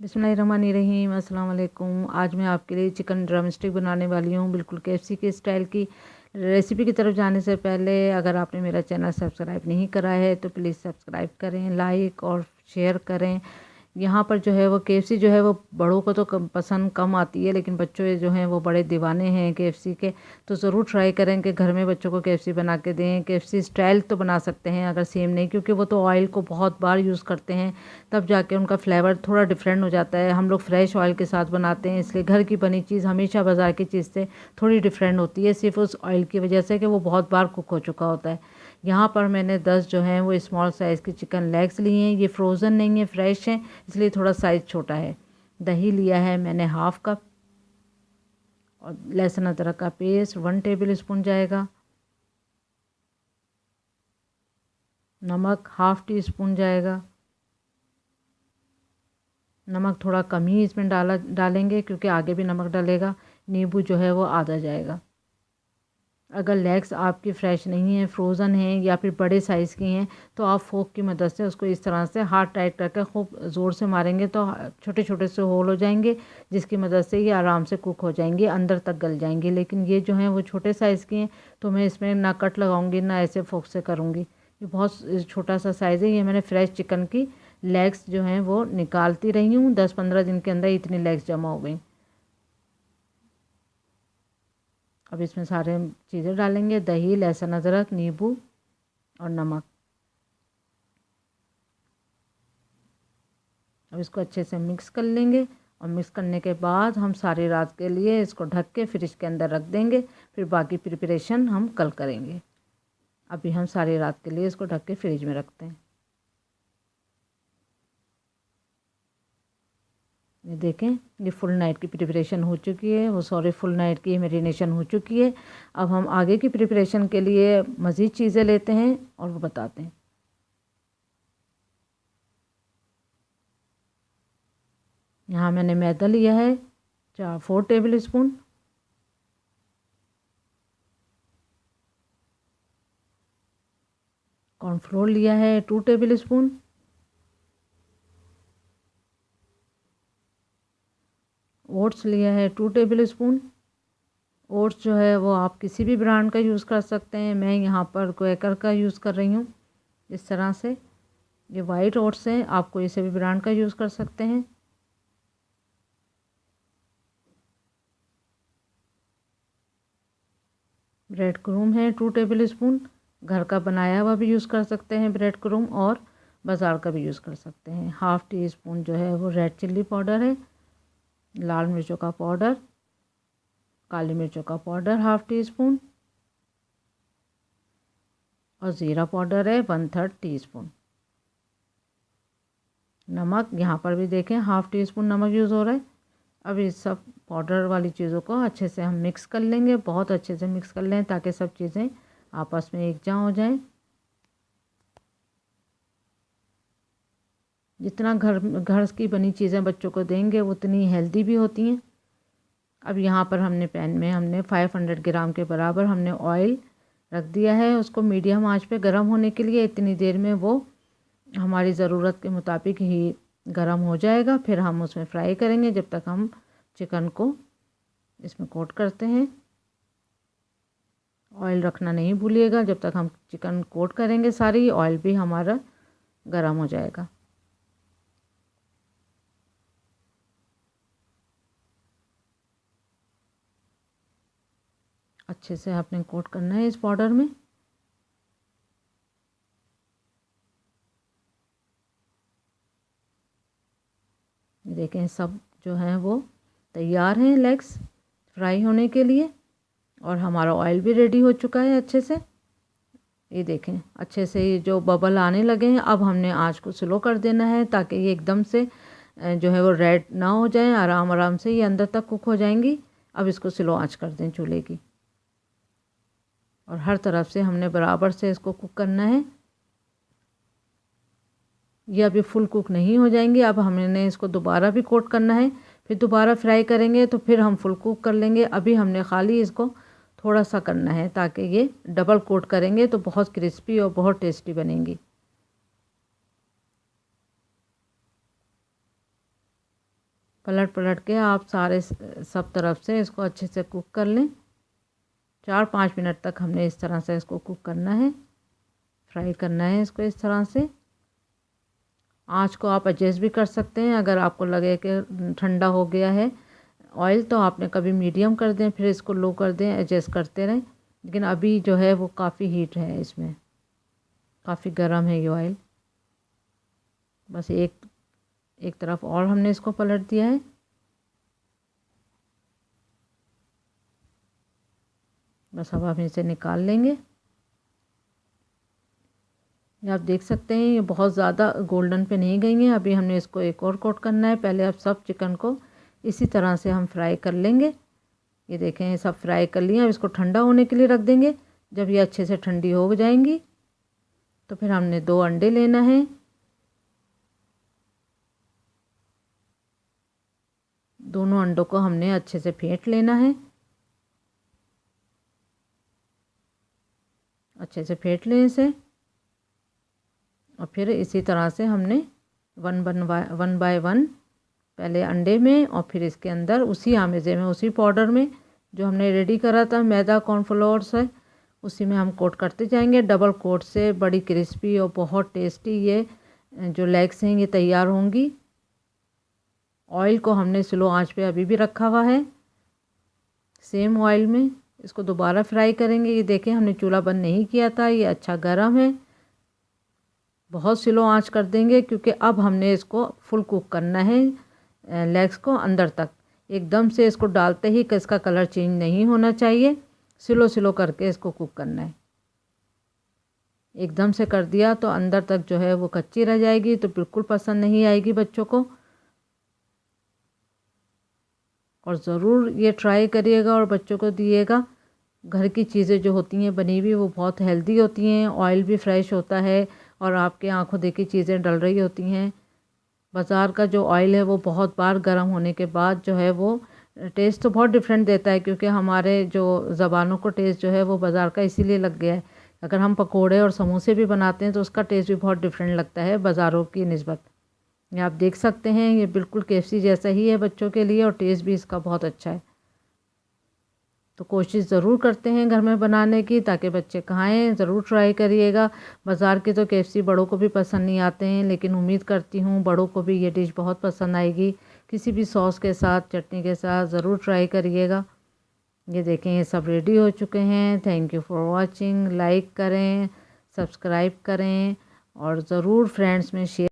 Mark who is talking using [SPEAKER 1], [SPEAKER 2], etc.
[SPEAKER 1] बिस्मिल्लाहिर्रहमानिर्रहीम, अस्सलाम वालेकुम। आज मैं आपके लिए चिकन ड्रम स्टिक बनाने वाली हूँ, बिल्कुल केएफसी के स्टाइल की। रेसिपी की तरफ जाने से पहले अगर आपने मेरा चैनल सब्सक्राइब नहीं करा है तो प्लीज़ सब्सक्राइब करें, लाइक और शेयर करें। यहाँ पर जो है वो केएफसी जो है वो बड़ों को तो पसंद कम आती है, लेकिन बच्चों जो हैं वो बड़े दीवाने हैं केएफसी के। तो ज़रूर ट्राई करें कि घर में बच्चों को केएफसी बना के दें। केएफसी स्टाइल तो बना सकते हैं अगर सेम नहीं, क्योंकि वो तो ऑयल को बहुत बार यूज़ करते हैं, तब जाके उनका फ्लेवर थोड़ा डिफरेंट हो जाता है। हम लोग फ्रेश ऑयल के साथ बनाते हैं, इसलिए घर की बनी चीज़ हमेशा बाज़ार की चीज़ से थोड़ी डिफरेंट होती है, सिर्फ उस ऑयल की वजह से कि वो बहुत बार कुक हो चुका होता है। यहाँ पर मैंने 10 जो हैं वो स्मॉल साइज़ की चिकन लेग्स लिए हैं। ये फ्रोज़न नहीं है, फ्रेश हैं, इसलिए थोड़ा साइज़ छोटा है। दही लिया है मैंने हाफ़ कप, और लहसुन अदरक का पेस्ट 1 टेबल स्पून जाएगा। नमक हाफ़ टी स्पून जाएगा। नमक थोड़ा कम ही इसमें डालेंगे, क्योंकि आगे भी नमक डालेगा। नींबू जो है वो आधा जाएगा। अगर लेग्स आपकी फ़्रेश नहीं है, फ्रोज़न हैं या फिर बड़े साइज़ की हैं, तो आप फोक की मदद से उसको इस तरह से हाथ टाइट करके खूब ज़ोर से मारेंगे तो छोटे छोटे से होल हो जाएंगे, जिसकी मदद से ये आराम से कुक हो जाएंगे, अंदर तक गल जाएंगे। लेकिन ये जो हैं वो छोटे साइज़ की हैं, तो मैं इसमें ना कट लगाऊंगी ना ऐसे फोक से करूँगी। ये बहुत छोटा सा साइज़ है। ये मैंने फ्रेश चिकन की लेग्स जो हैं वो निकालती रही हूँ, 10-15 दिन के अंदर इतनी लेग्स जमा हो गई। अब इसमें सारे चीज़ें डालेंगे, दही, लहसुन अदरक, नींबू और नमक। अब इसको अच्छे से मिक्स कर लेंगे, और मिक्स करने के बाद हम सारी रात के लिए इसको ढक के फ्रिज के अंदर रख देंगे। फिर बाकी प्रिपरेशन हम कल करेंगे। अभी हम सारी रात के लिए इसको ढक के फ्रिज में रखते हैं। ये देखें, ये फुल नाइट की प्रिपरेशन हो चुकी है, वो सॉरी फुल नाइट की मैरिनेशन हो चुकी है। अब हम आगे की प्रिपरेशन के लिए मज़ीद चीज़ें लेते हैं और वो बताते हैं। यहाँ मैंने मैदा लिया है 4 टेबल स्पून। कॉर्नफ्लोर लिया है 2 टेबल स्पून। ओट्स लिया है 2 टेबल स्पून। ओट्स जो है वो आप किसी भी ब्रांड का यूज़ कर सकते हैं, मैं यहाँ पर क्वेकर का यूज़ कर रही हूँ। इस तरह से ये वाइट ओट्स हैं, आप कोई से भी ब्रांड का यूज़ कर सकते हैं। ब्रेड क्रूम है 2 टेबल स्पून। घर का बनाया हुआ भी यूज़ कर सकते हैं ब्रेड क्रूम, और बाज़ार का भी यूज़ कर सकते हैं। हाफ़ टी स्पून जो है वो रेड चिल्ली पाउडर है। लाल मिर्चों का पाउडर, काली मिर्चों का पाउडर हाफ़ टी स्पून, और ज़ीरा पाउडर है 1/3 टीस्पून। नमक यहाँ पर भी देखें हाफ़ टी स्पून नमक यूज़ हो रहा है। अब इस सब पाउडर वाली चीज़ों को अच्छे से हम मिक्स कर लेंगे, बहुत अच्छे से मिक्स कर लें ताकि सब चीज़ें आपस में एकजा हो जाएं। जितना घर की बनी चीज़ें बच्चों को देंगे उतनी हेल्दी भी होती हैं। अब यहाँ पर हमने पैन में 500 ग्राम के बराबर हमने ऑयल रख दिया है, उसको मीडियम आंच पे गर्म होने के लिए। इतनी देर में वो हमारी ज़रूरत के मुताबिक ही गर्म हो जाएगा। फिर हम उसमें फ्राई करेंगे जब तक हम चिकन को इसमें कोट करते हैं। ऑयल रखना नहीं भूलिएगा, जब तक हम चिकन कोट करेंगे सारी ऑयल भी हमारा गर्म हो जाएगा। अच्छे से आपने कोट करना है इस पाउडर में। ये देखें सब जो हैं वो तैयार हैं लेग्स फ्राई होने के लिए, और हमारा ऑयल भी रेडी हो चुका है अच्छे से। ये देखें अच्छे से ये जो बबल आने लगे हैं, अब हमने आंच को स्लो कर देना है ताकि ये एकदम से जो है वो रेड ना हो जाए, आराम आराम से ये अंदर तक कुक हो जाएंगी। अब इसको स्लो आंच कर दें चूल्हे की, और हर तरफ से हमने बराबर से इसको कुक करना है। ये अभी फुल कुक नहीं हो जाएंगे, अब हमने इसको दोबारा भी कोट करना है, फिर दोबारा फ्राई करेंगे तो फिर हम फुल कुक कर लेंगे। अभी हमने खाली इसको थोड़ा सा करना है, ताकि ये डबल कोट करेंगे तो बहुत क्रिस्पी और बहुत टेस्टी बनेंगी। पलट पलट के आप सारे सब तरफ से इसको अच्छे से कुक कर लें। 4-5 मिनट तक हमने इस तरह से इसको कुक करना है, फ्राई करना है इसको इस तरह से। आँच को आप एडजस्ट भी कर सकते हैं, अगर आपको लगे कि ठंडा हो गया है ऑयल तो आपने कभी मीडियम कर दें, फिर इसको लो कर दें, एडजस्ट करते रहें। लेकिन अभी जो है वो काफ़ी हीट है, इसमें काफ़ी गर्म है ये ऑयल। बस एक तरफ और हमने इसको पलट दिया है। बस अब हम इसे निकाल लेंगे। ये आप देख सकते हैं ये बहुत ज़्यादा गोल्डन पे नहीं गई हैं। अभी हमने इसको एक और कोट करना है। पहले अब सब चिकन को इसी तरह से हम फ्राई कर लेंगे। ये देखें ये सब फ्राई कर लिया। अब इसको ठंडा होने के लिए रख देंगे। जब ये अच्छे से ठंडी हो जाएंगी तो फिर हमने 2 अंडे लेना है। दोनों अंडों को हमने अच्छे से फेंट लेना है। अच्छे से फेंट लें इसे। और फिर इसी तरह से हमने वन बाय वन पहले अंडे में और फिर इसके अंदर उसी आमेज़े में, उसी पाउडर में जो हमने रेडी करा था मैदा कॉर्नफ्लोर से, उसी में हम कोट करते जाएंगे। डबल कोट से बड़ी क्रिस्पी और बहुत टेस्टी ये जो लेग्स हैं ये तैयार होंगी। ऑयल को हमने स्लो आंच पे अभी भी रखा हुआ है। सेम ऑयल में इसको दोबारा फ्राई करेंगे। ये देखें हमने चूल्हा बंद नहीं किया था, ये अच्छा गर्म है। बहुत स्लो आंच कर देंगे क्योंकि अब हमने इसको फुल कुक करना है, लेग्स को अंदर तक। एकदम से इसको डालते ही कि इसका कलर चेंज नहीं होना चाहिए, स्लो करके इसको कुक करना है। एकदम से कर दिया तो अंदर तक जो है वो कच्ची रह जाएगी, तो बिल्कुल पसंद नहीं आएगी बच्चों को। और ज़रूर ये ट्राई करिएगा और बच्चों को दिएगा। घर की चीज़ें जो होती हैं बनी हुई वो बहुत हेल्दी होती हैं, ऑयल भी फ्रेश होता है और आपके आंखों देखी चीज़ें डल रही होती हैं। बाज़ार का जो ऑयल है वो बहुत बार गर्म होने के बाद जो है वो टेस्ट तो बहुत डिफरेंट देता है, क्योंकि हमारे जो ज़बानों को टेस्ट जो है वो बाज़ार का इसीलिए लग गया है। अगर हम पकोड़े और समोसे भी बनाते हैं तो उसका टेस्ट भी बहुत डिफरेंट लगता है बाज़ारों की निस्बत। ये आप देख सकते हैं ये बिल्कुल KFC जैसा ही है बच्चों के लिए और टेस्ट भी इसका बहुत अच्छा है। तो कोशिश ज़रूर करते हैं घर में बनाने की ताकि बच्चे खाएं। ज़रूर ट्राई करिएगा। बाज़ार के तो KFC बड़ों को भी पसंद नहीं आते हैं, लेकिन उम्मीद करती हूँ बड़ों को भी ये डिश बहुत पसंद आएगी। किसी भी सॉस के साथ, चटनी के साथ ज़रूर ट्राई करिएगा। ये देखें ये सब रेडी हो चुके हैं। Thank you for watching. Like करें, सब्सक्राइब करें और ज़रूर फ्रेंड्स में शेयर